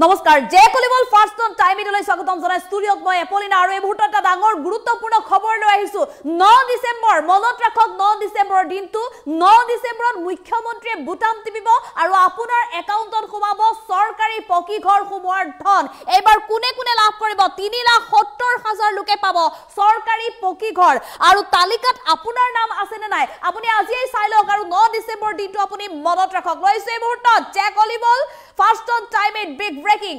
নমস্কাৰ জে কলিবল first on time ইডলৈ স্বাগতম জনাই ষ্টুডিঅত মই এপলিনা আৰু এই মুহূৰ্তত এটা ডাঙৰ গুৰুত্বপূৰ্ণ খবৰ লৈ আহিছো 9 ডিসেম্বৰ মনত ৰাখক 9 ডিসেম্বৰৰ দিনটো 9 ডিসেম্বৰত মুখ্যমন্ত্ৰীয়ে বুটাম টিপিব আৰু আপোনাৰ একাউণ্টত সোমাব চৰকাৰী পকী ঘৰ সোমোৱাৰ ধন এবাৰ কোনে কোনে লাভ কৰিব 3,70,000 লোকে পাব চৰকাৰী পকী ঘৰ আৰু তালিকাত আপোনাৰ নাম আছে নে নাই আপুনি আজিই চাই লওক আৰু 9 ডিসেম্বৰ দিনটো আপুনি মনত ৰাখক লৈছে এই মুহূৰ্তত জে কলিবল ফাৰ্ষ্ট অন টাইম ইট বিগ ব্ৰেকিং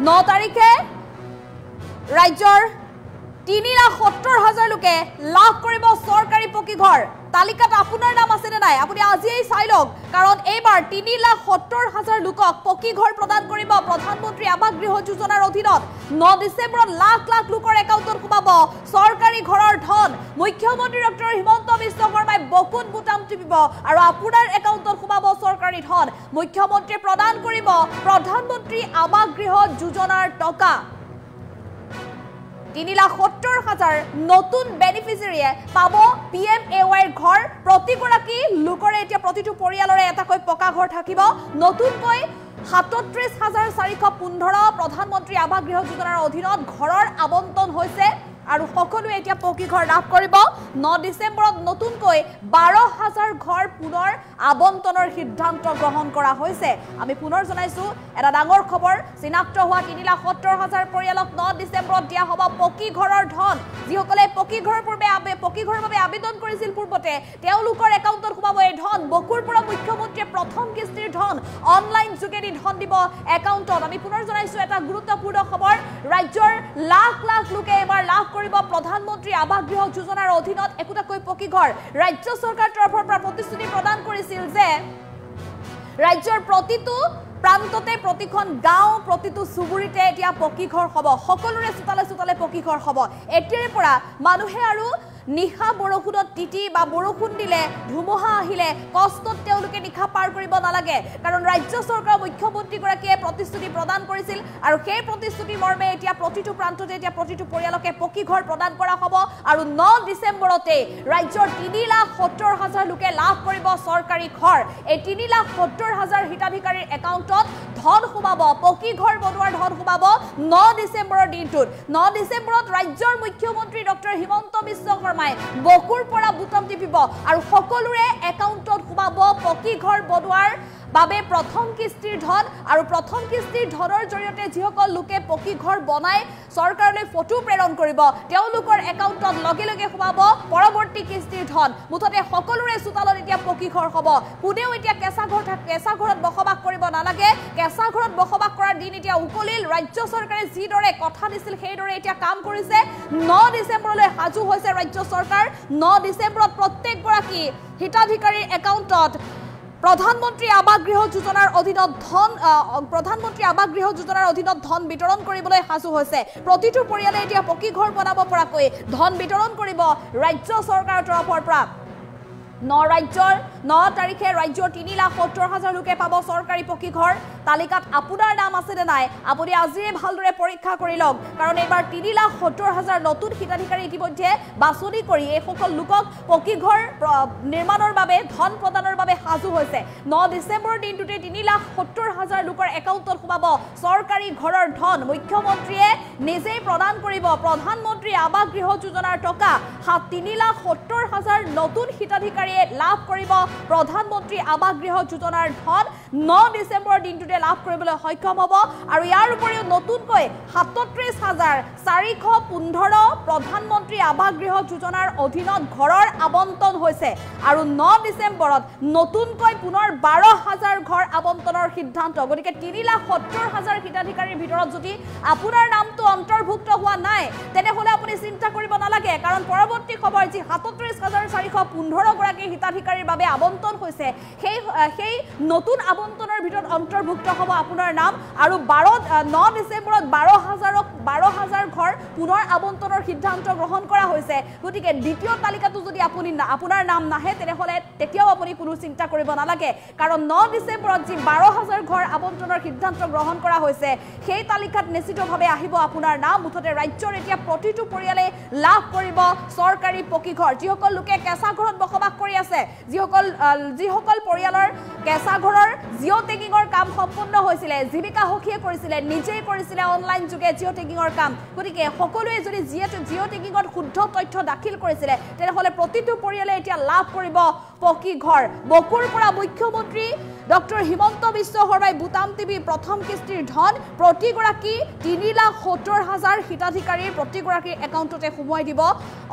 9 তাৰিখে ৰাজ্যৰ 3,70,000 লোকে লাভ কৰিব চৰকাৰী পকী ঘৰ তালিকাত আপোনাৰ নাম আছে নে নাই আপুনি আজিই চাই লওক কাৰণ এইবাৰ 3,70,000 লোকক পকী ঘৰ প্ৰদান কৰিব প্ৰধানমন্ত্ৰী আৱাস গৃহ যোজনাৰ অধীনত 9 ডিসেম্বৰত লাখ লাখ লোকৰ একাউণ্টত সোমাব চৰকাৰী ঘৰৰ ধন মুখ্যমন্ত্ৰী ডক্টৰ হিমন্ত বিশ্ব শৰ্মাই বকুত বুটাম টিপিব আৰু আপোনাৰ একাউণ্টত সোমাব চৰকাৰী ধন মুখ্যমন্ত্ৰীয়ে প্ৰদান কৰিব প্ৰধানমন্ত্ৰী আৱাস গৃহ যোজনাৰ টকা 3,70,000 নতুন বেনিফিচিয়াৰীয়ে পাব PMAY ঘৰ প্ৰতিগৰাকী লোকৰে এতিয়া প্ৰতিটো পৰিয়ালৰে এটাকৈ পকা ঘৰ থাকিব নতুনকৈ 37,415 প্ৰধানমন্ত্ৰী আৱাস গৃহ যোজনাৰ অধীনত ঘৰৰ আবণ্টন হৈছে আৰু সকলোৱে এতিয়া পকী ঘৰ লাভ কৰিব 9 ডিসেম্বৰত নতুনকৈ 12,000 ঘৰ পুনৰ আবণ্টনৰ সিদ্ধান্ত গ্ৰহণ কৰা হৈছে আমি পুনৰ জনাইছো এটা ডাঙৰ খবৰ চিনাক্ত হোৱা 3,70,000 পৰিয়ালক 9 ডিসেম্বৰত দিয়া হ'ব পকী ঘৰৰ ধন যিসকলে পকী ঘৰৰ বাবে আবেদন কৰিছিল পূৰ্বতে তেওঁলোকৰ একাউণ্টত সোমাব এই ধন বকুৰ পৰা মুখ্যমন্ত্ৰীয়ে প্ৰথম কিস্তিৰ ধন অনলাইন যোগেদি ধন দিব একাউণ্টত আমি পুনৰ জনাইছো এটা গুৰুত্বপূৰ্ণ খবৰ ৰাজ্যৰ লাখ লাখ লোকে এবাৰ লাভ কৰিব প্ৰধানমন্ত্ৰী আৱাস গৃহ যোজনাৰ অধীনত একোটাকৈ পকী ঘৰ ৰাজ্য চৰকাৰৰ তৰফৰ পৰা প্ৰতিশ্ৰুতি প্ৰদান কৰিছিল যে ৰাজ্যৰ প্ৰতিটো প্ৰান্ততে প্ৰতিখন গাঁও প্ৰতিটো সুবুৰিতে এতিয়া পকী ঘৰ হ'ব সকলোৰে চোতালে চোতালে পকী ঘৰ হ'ব এতিয়াৰ পৰা মানুহে আৰু নিখা বৰষুণত তিতি বা বৰষুণ দিলে ধুমুহা আহিলে কষ্টত তেওঁলোকে নিখা পাৰ কৰিব নালাগে কাৰণ ৰাজ্য চৰকাৰ মুখ্যমন্ত্ৰীগৰাকীয়ে প্ৰতিশ্ৰুতি প্ৰদান কৰিছিল আৰু সেই প্ৰতিশ্ৰুতি মৰ্মে এতিয়া প্ৰতিটো প্ৰান্ততে এতিয়া প্ৰতিটো পৰিয়ালকে পকী ঘৰ প্ৰদান কৰা হ'ব আৰু 9 ডিসেম্বৰতে ৰাজ্যৰ 3,70,000 লোকে লাভ কৰিব চৰকাৰী ঘৰ এই 3,70,000 হিতাধিকাৰীৰ একাউণ্টত ধন সোমাব পকী ঘৰ বনোৱাৰ ধন সোমাব 9 ডিসেম্বৰৰ দিনটোত 9 ডিসেম্বৰত ৰাজ্যৰ মুখ্যমন্ত্ৰী ডক্টৰ হিমন্ত বিশ্ব শৰ্মাই বকুৰ পৰা বুটাম টিপিব আৰু সকলোৰে একাউণ্টত সোমাব পকী ঘৰ বনোৱাৰ বাবে প্ৰথম কিস্তিৰ ধন আৰু প্ৰথম কিস্তিৰ ধনৰ জৰিয়তে যিসকল লোকে পকী ঘৰ বনাই চৰকাৰলৈ ফটো প্ৰেৰণ কৰিব তেওঁলোকৰ একাউণ্টত লগে লগে সোমাব পৰৱৰ্তী কিস্তিৰ ধন মুঠতে সকলোৰে চোতালত এতিয়া পকী ঘৰ হ'ব কোনেও এতিয়া কেঁচা ঘৰত বসবাস কৰিব নালাগে কেঁচা ঘৰত বসবাস কৰাৰ দিন এতিয়া উকলিল ৰাজ্য চৰকাৰে যিদৰে কথা দিছিল সেইদৰে এতিয়া কাম কৰিছে 9 ডিসেম্বৰলৈ সাজু হৈছে ৰাজ্য চৰকাৰ 9 ডিসেম্বৰত প্ৰত্যেকগৰাকী হিতাধিকাৰীৰ একাউণ্টত প্ৰধানমন্ত্ৰী আৱাস গৃহ যোজনাৰ অধীনত ধন বিতৰণ কৰিবলৈ সাজু হৈছে প্ৰতিটো পৰিয়ালে এতিয়া পকী ঘৰ বনাব পৰাকৈ ধন বিতৰণ কৰিব ৰাজ্য চৰকাৰৰ তৰফৰ পৰা 9 তাৰিখে ৰাজ্যৰ 3,70,000 লোকে পাব চৰকাৰী পকী ঘৰ তালিকাত আপোনাৰ নাম আছে নে নাই আপুনি আজিয়ে ভালদৰে পৰীক্ষা কৰি লওক কাৰণ এইবাৰ 3,70,000 নতুন হিতাধিকাৰী ইতিমধ্যে বাছনি কৰি এই সকল লোকক পকী ঘৰ নিৰ্মাণৰ বাবে ধন প্ৰদানৰ বাবে সাজু হৈছে 9 ডিসেম্বৰৰ দিনটোতে 3,70,000 লোকৰ একাউণ্টত সোমাব চৰকাৰী ঘৰৰ ধন মুখ্যমন্ত্ৰীয়ে নিজেই প্ৰদান কৰিব প্ৰধানমন্ত্ৰী আৱাস গৃহ যোজনাৰ টকা 3,70,000 নতুন হিতাধিকাৰী লাভ কৰিব প্ৰধানমন্ত্ৰী আৱাস গৃহ যোজনাৰ ধন 9 ডিসেম্বৰৰ দিনটোতে লাভ কৰিবলৈ সক্ষম হ'ব আৰু ইয়াৰ উপৰিও নতুনকৈ 37,415 প্ৰধানমন্ত্ৰী আৱাস গৃহ যোজনাৰ অধীনত ঘৰৰ আবণ্টন হৈছে আৰু 9 ডিসেম্বৰত নতুনকৈ পুনৰ 12,000 ঘৰ আবণ্টনৰ সিদ্ধান্ত গতিকে 3,70,000 হিতাধিকাৰীৰ ভিতৰত যদি আপোনাৰ নামটো অন্তৰ্ভুক্ত হোৱা নাই তেনেহলে আপুনি চিন্তা কৰিব নালাগে কাৰণ পৰৱৰ্তী খবৰ যি 37,415 গৰাকী হিতাধিকাৰীৰ বাবে আবণ্টন হৈছে সেই নতুন আবণ্টনৰ ভিতৰত অন্তৰ্ভুক্ত হ'ব আপোনাৰ নাম আৰু 9 ডিসেম্বৰত 12,000 ঘৰ পুনৰ আবণ্টনৰ সিদ্ধান্ত গ্ৰহণ কৰা হৈছে গতিকে দ্বিতীয় তালিকাটো যদি আপোনাৰ নাম নাহে তেনেহলে তেতিয়াও আপুনি কোনো চিন্তা কৰিব নালাগে কাৰণ 9 ডিসেম্বৰত যি 12,000 ঘৰ আবণ্টনৰ সিদ্ধান্ত গ্ৰহণ কৰা হৈছে সেই তালিকাত নিশ্চিতভাৱে আহিব আপোনাৰ নাম মুঠতে ৰাজ্যৰ এতিয়া প্ৰতিটো পৰিয়ালে লাভ কৰিব চৰকাৰী পকী ঘৰ যিসকল লোকে কেঁচা ঘৰত বসবাস কৰি আছে যিসকল পৰিয়ালৰ কেঁচা ঘৰৰ জিঅ' টেগিঙৰ কাম সম্পূৰ্ণ হৈছিলে জীৱিকা সখীয়ে কৰিছিলে নিজেই কৰিছিলে অনলাইন যোগে জিঅ' টেগিঙৰ কাম গতিকে সকলোৱে যদি জিঅ' টেগিঙত শুদ্ধ তথ্য দাখিল কৰিছিলে তেনেহ'লে প্ৰতিটো পৰিয়ালে এতিয়া লাভ কৰিব পকী ঘৰ বকুৰ পৰা মুখ্যমন্ত্ৰী ডক্টৰ হিমন্ত বিশ্ব শৰ্মাই বুটাম টিভি প্ৰথম কিস্তিৰ ধন প্ৰতিগৰাকী 3,70,000 হিতাধিকাৰীৰ প্ৰতিগৰাকীৰ একাউণ্টতে সোমোৱাই দিব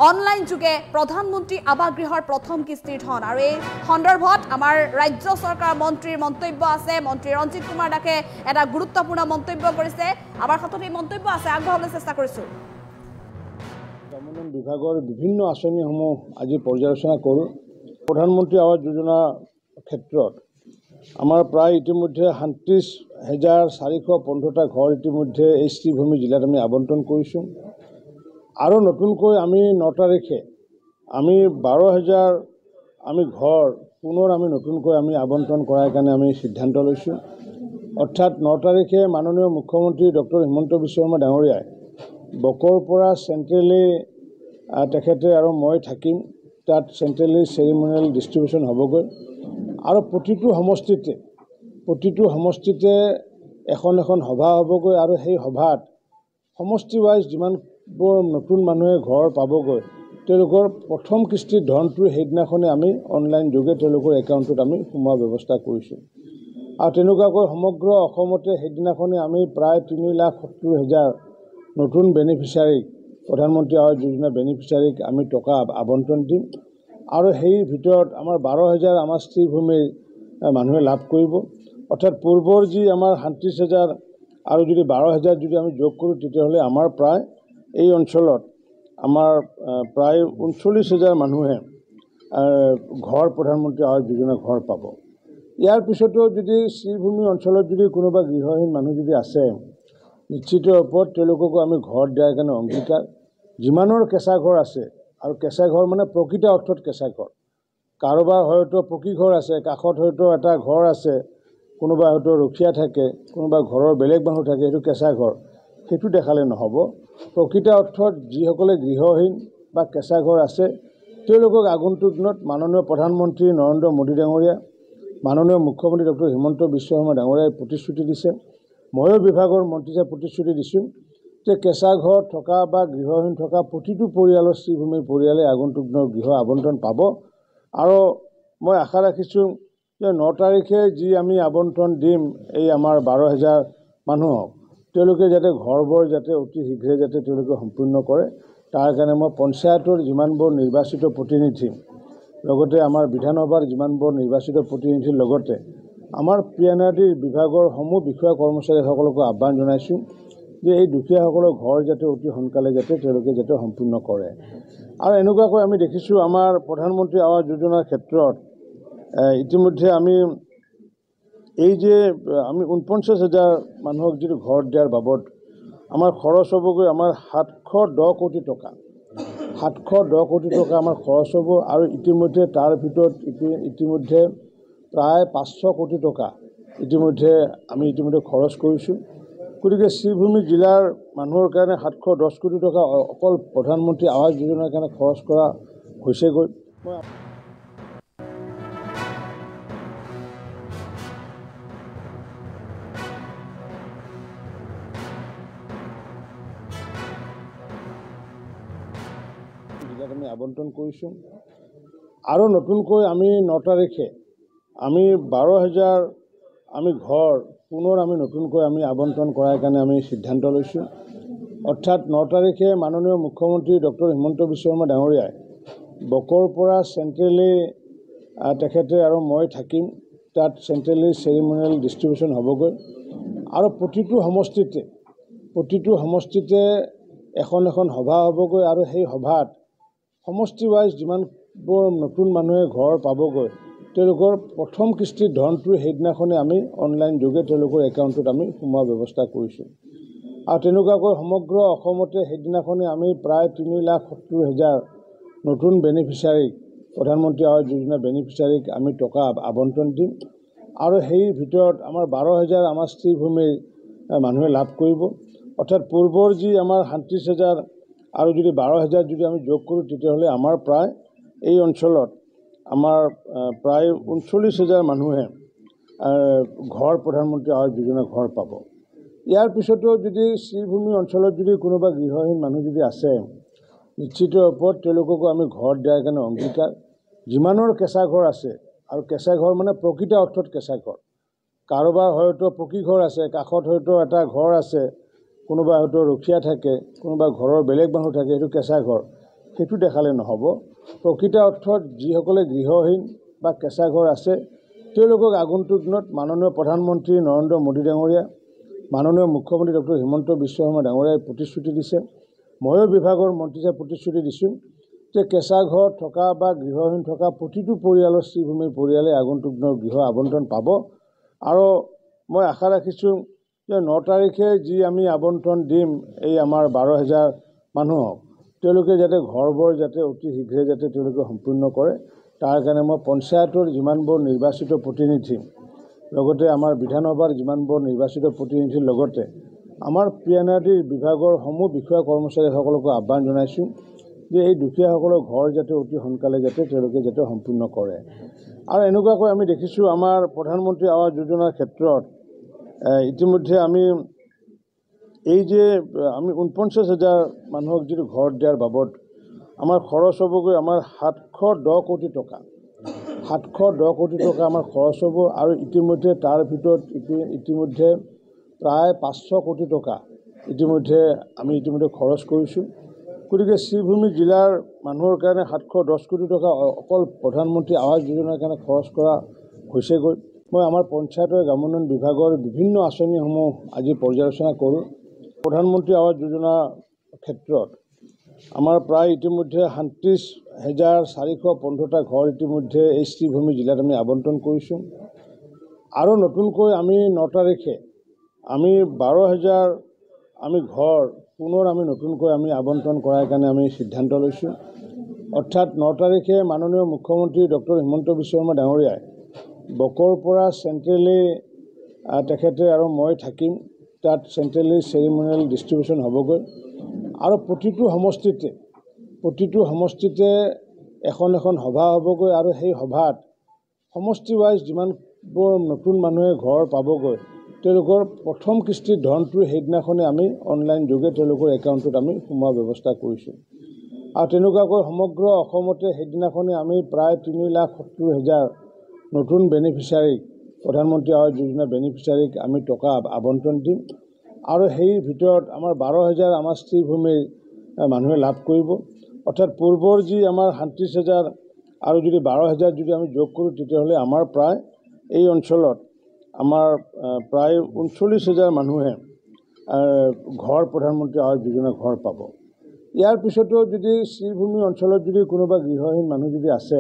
অনলাইন যোগে প্ৰধানমন্ত্ৰী আৱাস গৃহৰ প্ৰথম কিস্তিৰ ধন আৰু এই সন্দৰ্ভত আমাৰ ৰাজ্য চৰকাৰ মন্ত্ৰীৰ মন্তব্য আছে মন্ত্ৰী ৰঞ্জিত কুমাৰ দাসে এটা গুৰুত্বপূৰ্ণ মন্তব্য কৰিছে আমাৰ হাতত এই মন্তব্য আছে আগবঢ়াবলৈ চেষ্টা কৰিছো গ্ৰামোন্নয়ন বিভাগৰ বিভিন্ন আঁচনিসমূহ আজি পৰ্যালোচনা কৰোঁ প্ৰধানমন্ত্ৰী আৱাস যোজনা ক্ষেত্ৰত আমাৰ প্ৰায় ইতিমধ্যে 37,415টা ঘৰ ইতিমধ্যে এই শ্ৰীভূমি জিলাত আমি আবণ্টন কৰিছোঁ আৰু নতুনকৈ আমি 9 তাৰিখে আমি 12,000 আমি ঘৰ পুনৰ আমি নতুনকৈ আমি আবণ্টন কৰাৰ কাৰণে আমি সিদ্ধান্ত লৈছোঁ অৰ্থাৎ 9 তাৰিখে মাননীয় মুখ্যমন্ত্ৰী ডক্টৰ হিমন্ত বিশ্ব শৰ্মা ডাঙৰীয়াই বকৰ পৰা চেণ্ট্ৰেলি তেখেতে আৰু মই থাকিম তাত চেণ্ট্ৰেলি চেৰিমনিয়েল ডিষ্ট্ৰিবিউশ্যন হ'বগৈ আৰু প্ৰতিটো সমষ্টিতে এখন সভা হ'বগৈ আৰু সেই সভাত সমষ্টি ৱাইজ যিমানবোৰ নতুন মানুহে ঘৰ পাবগৈ তেওঁলোকৰ প্ৰথম কিস্তিৰ ধনটো সেইদিনাখনে আমি অনলাইন যোগে তেওঁলোকৰ একাউণ্টত আমি সোমোৱাৰ ব্যৱস্থা কৰিছোঁ আৰু তেনেকুৱাকৈ সমগ্ৰ অসমতে সেইদিনাখনে আমি প্ৰায় 3,70,000 নতুন বেনিফিচিয়াৰীক প্ৰধানমন্ত্ৰী আৱাস যোজনা বেনিফিচিয়াৰীক আমি টকা আবণ্টন দিম আৰু সেই ভিতৰত আমাৰ 12,000 আমাৰ শ্ৰীভূমিৰ মানুহে লাভ কৰিব অৰ্থাৎ পূৰ্বৰ যি আমাৰ 37,000 আৰু যদি 12,000 যদি আমি যোগ কৰোঁ তেতিয়াহ'লে আমাৰ প্ৰায় এই অঞ্চলত আমাৰ প্ৰায় 39,000 মানুহে ঘৰ প্ৰধানমন্ত্ৰী আৱাস যোজনা ঘৰ পাব ইয়াৰ পিছতো যদি শ্ৰীভূমি অঞ্চলত যদি কোনোবা গৃহহীন মানুহ যদি আছে নিশ্চিত ওপৰত তেওঁলোককো আমি ঘৰ দিয়াৰ কাৰণে অংগীকাৰ যিমানৰ কেঁচা ঘৰ আছে আৰু কেঁচা ঘৰ মানে প্ৰকৃত অৰ্থত কেঁচা ঘৰ কাৰোবাৰ হয়তো পকী ঘৰ আছে কাষত হয়তো এটা ঘৰ আছে কোনোবা হয়তো ৰখীয়া থাকে কোনোবা ঘৰৰ বেলেগ মানুহ থাকে সেইটো কেঁচা ঘৰ সেইটো দেখালে নহ'ব প্ৰকৃত অৰ্থত যিসকলে গৃহহীন বা কেঁচা ঘৰ আছে তেওঁলোকক আগন্তুক দিনত মাননীয় প্ৰধানমন্ত্ৰী নৰেন্দ্ৰ মোদী ডাঙৰীয়া মাননীয় মুখ্যমন্ত্ৰী ডক্টৰ হিমন্ত বিশ্ব শৰ্মা ডাঙৰীয়াই প্ৰতিশ্ৰুতি দিছে ময়ো বিভাগৰ মন্ত্ৰীয়ে প্ৰতিশ্ৰুতি দিছোঁ যে কেঁচা ঘৰ থকা বা গৃহহীন থকা প্ৰতিটো পৰিয়ালৰ শ্ৰীভূমিৰ পৰিয়ালে আগন্তুক দিনৰ গৃহ আবণ্টন পাব আৰু মই আশা ৰাখিছোঁ যে 9 তাৰিখে যি আমি আবণ্টন দিম এই আমাৰ 12,000 মানুহক তেওঁলোকে যাতে ঘৰবোৰ যাতে অতি শীঘ্ৰে যাতে তেওঁলোকে সম্পূৰ্ণ কৰে তাৰ কাৰণে মই পঞ্চায়তৰ যিমানবোৰ নিৰ্বাচিত প্ৰতিনিধি লগতে আমাৰ বিধানসভাৰ যিমানবোৰ নিৰ্বাচিত প্ৰতিনিধিৰ লগতে আমাৰ PNRD বিভাগৰ সমূহ বিষয়া কৰ্মচাৰীসকলকো আহ্বান জনাইছোঁ যে এই দুখীয়াসকলৰ ঘৰ যাতে অতি সোনকালে যাতে তেওঁলোকে যাতে সম্পূৰ্ণ কৰে আৰু এনেকুৱাকৈ আমি দেখিছোঁ আমাৰ প্ৰধানমন্ত্ৰী আৱাস যোজনাৰ ক্ষেত্ৰত ইতিমধ্যে আমি এই যে আমি 49,000 মানুহক যিটো ঘৰ দিয়াৰ বাবদ আমাৰ খৰচ হ'বগৈ আমাৰ 710 কোটি টকা 710 কোটি টকা আমাৰ খৰচ হ'ব আৰু ইতিমধ্যে তাৰ ভিতৰত ইতিমধ্যে প্ৰায় 500 কোটি টকা ইতিমধ্যে খৰচ কৰিছোঁ গতিকে শ্ৰীভূমি জিলাৰ মানুহৰ কাৰণে 710 কোটি টকা অকল প্ৰধানমন্ত্ৰী আৱাস যোজনাৰ কাৰণে খৰচ কৰা হৈছেগৈ জিলাত আমি আবণ্টন কৰিছোঁ আৰু নতুনকৈ আমি 9 তাৰিখে আমি 12,000 আমি ঘৰ পুনৰ আমি নতুনকৈ আমি আবণ্টন কৰাৰ কাৰণে আমি সিদ্ধান্ত লৈছোঁ অৰ্থাৎ 9 তাৰিখে মাননীয় মুখ্যমন্ত্ৰী ডক্টৰ হিমন্ত বিশ্ব শৰ্মা ডাঙৰীয়াই বকৰ পৰা চেণ্ট্ৰেলি তেখেতে আৰু মই থাকিম তাত চেণ্ট্ৰেলি চেৰিমনিয়েল ডিষ্ট্ৰিবিউশ্যন হ'বগৈ আৰু প্ৰতিটো সমষ্টিতে এখন সভা হ'বগৈ আৰু সেই সভাত সমষ্টি ৱাইজ যিমানবোৰ নতুন মানুহে ঘৰ পাবগৈ তেওঁলোকৰ প্ৰথম কিস্তিৰ ধনটো সেইদিনাখনে আমি অনলাইন যোগে তেওঁলোকৰ একাউণ্টত আমি সোমোৱাৰ ব্যৱস্থা কৰিছোঁ আৰু তেনেকুৱাকৈ সমগ্ৰ অসমতে সেইদিনাখনে আমি প্ৰায় 3,70,000 নতুন বেনিফিচিয়াৰীক প্ৰধানমন্ত্ৰী আৱাস যোজনা বেনিফিচিয়াৰীক আমি টকা আবণ্টন দিম আৰু সেই ভিতৰত আমাৰ 12,000 আমাৰ শ্ৰীভূমিৰ মানুহে লাভ কৰিব অৰ্থাৎ পূৰ্বৰ যি আমাৰ 37,000 আৰু যদি 12,000 যদি আমি যোগ কৰোঁ তেতিয়াহ'লে আমাৰ প্ৰায় এই অঞ্চলত আমাৰ প্ৰায় 39,000 মানুহে ঘৰ প্ৰধানমন্ত্ৰী আৱাস যোজনা ঘৰ পাব। ইয়াৰ পিছতো যদি শ্ৰীভূমি অঞ্চলত যদি কোনোবা গৃহহীন মানুহ যদি আছে, নিশ্চিত ওপৰত তেওঁলোককো আমি ঘৰ দিয়াৰ কাৰণে অংগীকাৰ। যিমানৰ কেঁচা ঘৰ আছে, আৰু কেঁচা ঘৰ মানে প্ৰকৃত অৰ্থত কেঁচা ঘৰ, কাৰোবাৰ হয়তো পকী ঘৰ আছে, কাষত হয়তো এটা ঘৰ আছে, কোনোবা হয়তো ৰখীয়া থাকে, কোনোবা ঘৰৰ বেলেগ মানুহ থাকে, সেইটো কেঁচা ঘৰ, সেইটো দেখালে নহ'ব। প্ৰকৃত অৰ্থত যিসকলে গৃহহীন বা কেঁচা ঘৰ আছে তেওঁলোকক আগন্তুক দিনত মাননীয় প্ৰধানমন্ত্ৰী নৰেন্দ্ৰ মোদী ডাঙৰীয়া, মাননীয় মুখ্যমন্ত্ৰী ডক্টৰ হিমন্ত বিশ্ব শৰ্মা ডাঙৰীয়াই প্ৰতিশ্ৰুতি দিছে, ময়ো বিভাগৰ মন্ত্ৰীয়ে প্ৰতিশ্ৰুতি দিছোঁ যে কেঁচা ঘৰ থকা বা গৃহহীন থকা প্ৰতিটো পৰিয়ালৰ শ্ৰীভূমিৰ পৰিয়ালে আগন্তুক দিনৰ গৃহ আবণ্টন পাব। আৰু মই আশা ৰাখিছোঁ যে 9 তাৰিখে যি আমি আবণ্টন দিম এই আমাৰ 12,000 মানুহক, তেওঁলোকে যাতে ঘৰবোৰ যাতে অতি শীঘ্ৰে যাতে তেওঁলোকে সম্পূৰ্ণ কৰে, তাৰ কাৰণে মই পঞ্চায়তৰ যিমানবোৰ নিৰ্বাচিত প্ৰতিনিধি, লগতে আমাৰ বিধানসভাৰ যিমানবোৰ নিৰ্বাচিত প্ৰতিনিধিৰ লগতে আমাৰ PNRD বিভাগৰ সমূহ বিষয়া কৰ্মচাৰীসকলকো আহ্বান জনাইছোঁ যে এই দুখীয়াসকলৰ ঘৰ যাতে অতি সোনকালে যাতে তেওঁলোকে যাতে সম্পূৰ্ণ কৰে। আৰু এনেকুৱাকৈ আমি দেখিছোঁ আমাৰ প্ৰধানমন্ত্ৰী আৱাস যোজনাৰ ক্ষেত্ৰত ইতিমধ্যে আমি এই যে আমি 49,000 মানুহক যিটো ঘৰ দিয়াৰ বাবদ আমাৰ খৰচ হ'বগৈ আমাৰ 710 কোটি টকা। 710 কোটি টকা আমাৰ খৰচ হ'ব। আৰু ইতিমধ্যে তাৰ ভিতৰত ইতিমধ্যে প্ৰায় 500 কোটি টকা ইতিমধ্যে খৰচ কৰিছোঁ। গতিকে শ্ৰীভূমি জিলাৰ মানুহৰ কাৰণে 710 কোটি টকা অকল প্ৰধানমন্ত্ৰী আৱাস যোজনাৰ কাৰণে খৰচ কৰা হৈছেগৈ। মই আমাৰ পঞ্চায়তৰ গ্ৰামোন্নয়ন বিভাগৰ বিভিন্ন আঁচনিসমূহ আজি পৰ্যালোচনা কৰোঁ। প্ৰধানমন্ত্ৰী আৱাস যোজনাৰ ক্ষেত্ৰত আমাৰ প্ৰায় ইতিমধ্যে 37,415টা ঘৰ ইতিমধ্যে এই শ্ৰীভূমি জিলাত আমি আবণ্টন কৰিছোঁ। আৰু নতুনকৈ আমি 9 তাৰিখে আমি 12,000 আমি ঘৰ পুনৰ আমি নতুনকৈ আমি আবণ্টন কৰাৰ কাৰণে আমি সিদ্ধান্ত লৈছোঁ। অৰ্থাৎ 9 তাৰিখে মাননীয় মুখ্যমন্ত্ৰী ডক্টৰ হিমন্ত বিশ্ব শৰ্মা ডাঙৰীয়াই বকৰ পৰা চেণ্ট্ৰেলি তেখেতে আৰু মই থাকিম, তাত চেণ্ট্ৰেলি চেৰিমনিয়েল ডিষ্ট্ৰিবিউশ্যন হ'বগৈ। আৰু প্ৰতিটো সমষ্টিতে এখন সভা হ'বগৈ। আৰু সেই সভাত সমষ্টি ৱাইজ যিমানবোৰ নতুন মানুহে ঘৰ পাবগৈ তেওঁলোকৰ প্ৰথম কিস্তিৰ ধনটো সেইদিনাখনে আমি অনলাইন যোগে তেওঁলোকৰ একাউণ্টত আমি সোমোৱাৰ ব্যৱস্থা কৰিছোঁ। আৰু তেনেকুৱাকৈ সমগ্ৰ অসমতে সেইদিনাখনে আমি প্ৰায় 3,70,000 নতুন বেনিফিচিয়াৰীক প্ৰধানমন্ত্ৰী আৱাস যোজনা বেনিফিচিয়াৰীক আমি টকা আবণ্টন দিম। আৰু সেই ভিতৰত আমাৰ 12,000 আমাৰ শ্ৰীভূমিৰ মানুহে লাভ কৰিব। অৰ্থাৎ পূৰ্বৰ যি আমাৰ 37,000 আৰু যদি 12,000 যদি আমি যোগ কৰোঁ তেতিয়াহ'লে আমাৰ প্ৰায় এই অঞ্চলত আমাৰ প্ৰায় 39,000 মানুহে ঘৰ প্ৰধানমন্ত্ৰী আৱাস যোজনা ঘৰ পাব। ইয়াৰ পিছতো যদি শ্ৰীভূমি অঞ্চলত যদি কোনোবা গৃহহীন মানুহ যদি আছে,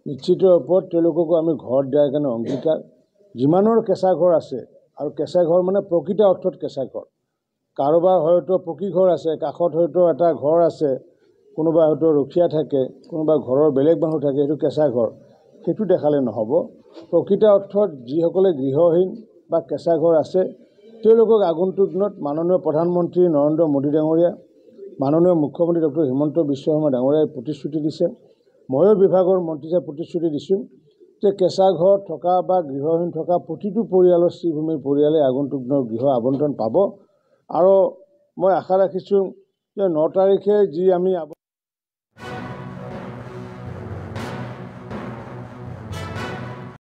নিশ্চিত ওপৰত তেওঁলোককো আমি ঘৰ দিয়াৰ কাৰণে অংগীকাৰ। যিমানৰ কেঁচা ঘৰ আছে, আৰু কেঁচা ঘৰ মানে প্ৰকৃত অৰ্থত কেঁচা ঘৰ, কাৰোবাৰ হয়তো পকী ঘৰ আছে, কাষত হয়তো এটা ঘৰ আছে, কোনোবা হয়তো ৰখীয়া থাকে, কোনোবা ঘৰৰ বেলেগ মানুহ থাকে, সেইটো কেঁচা ঘৰ, সেইটো দেখালে নহ'ব। প্ৰকৃত অৰ্থত যিসকলে গৃহহীন বা কেঁচা ঘৰ আছে তেওঁলোকক আগন্তুক দিনত মাননীয় প্ৰধানমন্ত্ৰী নৰেন্দ্ৰ মোদী ডাঙৰীয়া, মাননীয় মুখ্যমন্ত্ৰী ডক্টৰ হিমন্ত বিশ্ব শৰ্মা ডাঙৰীয়াই প্ৰতিশ্ৰুতি দিছে, ময়ো বিভাগৰ মন্ত্ৰীয়ে প্ৰতিশ্ৰুতি দিছোঁ যে কেঁচা ঘৰ থকা বা গৃহহীন থকা প্ৰতিটো পৰিয়ালৰ শ্ৰীভূমিৰ পৰিয়ালে আগন্তুক দিনৰ গৃহ আবণ্টন পাব। আৰু মই আশা ৰাখিছোঁ যে 9 তাৰিখে যি আমি